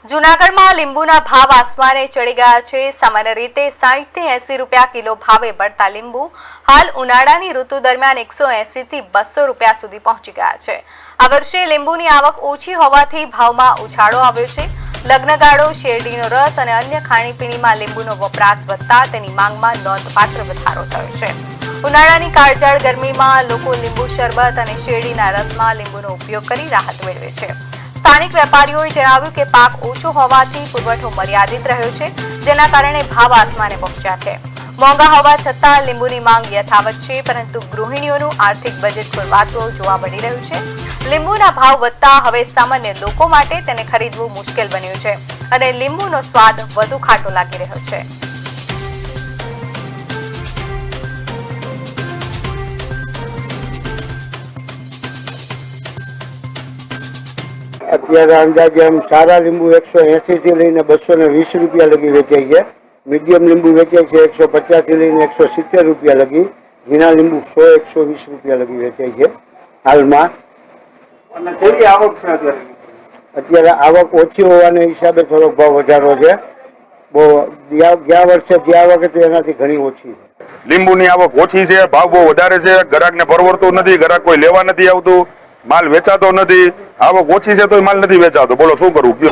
જૂનાગઢમાં લીંબુના ભાવ આસમાને ચડી ગયા છે। સામાન્ય રીતે 60 થી 80 રૂપિયા કિલો ભાવે પડતા લીંબુ હાલ ઉનાળાની ઋતુ દરમિયાન 180 થી 200 રૂપિયા સુધી પહોંચી ગયા છે। આ વર્ષે લીંબુની આવક ઓછી હોવાથી ભાવમાં ઉછાળો આવ્યો છે। લગ્નગાળો, શેરડીનો રસ અને અન્ય ખાણીપીણીમાં લીંબુનો વપરાશ વધતા તેની માંગમાં નોંધપાત્ર વધારો થયો છે। ઉનાળાની કાળઝાળ ગરમીમાં લોકો લીંબુ શરબત અને શેરડીના રસમાં લીંબુનો ઉપયોગ કરી રાહત મેળવે છે। સ્થાનિક વેપારીઓએ જણાવ્યું કે પાક ઓછો હોવાથી પુરવઠો મર્યાદિત રહ્યો છે, જેના કારણે ભાવ આસમાને પહોંચ્યા છે। મોંઘા હોવા છતાં લીંબુની માંગ યથાવત છે, પરંતુ ગૃહિણીઓનું આર્થિક બજેટ ખોરવાતું જોવા મળી રહ્યું છે। લીંબુના ભાવ વધતા હવે સામાન્ય લોકો માટે તેને ખરીદવું મુશ્કેલ બન્યું છે અને લીંબુનો સ્વાદ વધુ ખાટો લાગી રહ્યો છે। અત્યારે અંદાજે સારા લીંબુ 180 થી લઈને 220 રૂપિયા લગી વેચાય છે। મીડિયમ લીંબુ વેચાય છે 150 થી લઈને 170 રૂપિયા લગી। ઝીણા લીંબુ 100-120 રૂપિયા લગી વેચાય છે હાલમાં। અને કેવી આવક છે અત્યારે આવક ઓછી હોવાને હિસાબે થોડો ભાવ વધારો છે। બહુ ગયા વર્ષે જે આવક હતી એનાથી ઘણી ઓછી છે। લીંબુની આવક ઓછી છે, ભાવ બહુ વધારે છે, ગ્રાહકને પરવડતું નથી, ગ્રાહક કોઈ લેવા નથી આવતું, માલ વેચાતો નથી। આવક ઓછી છે તો માલ નથી વેચાતો, બોલો શું કરવું?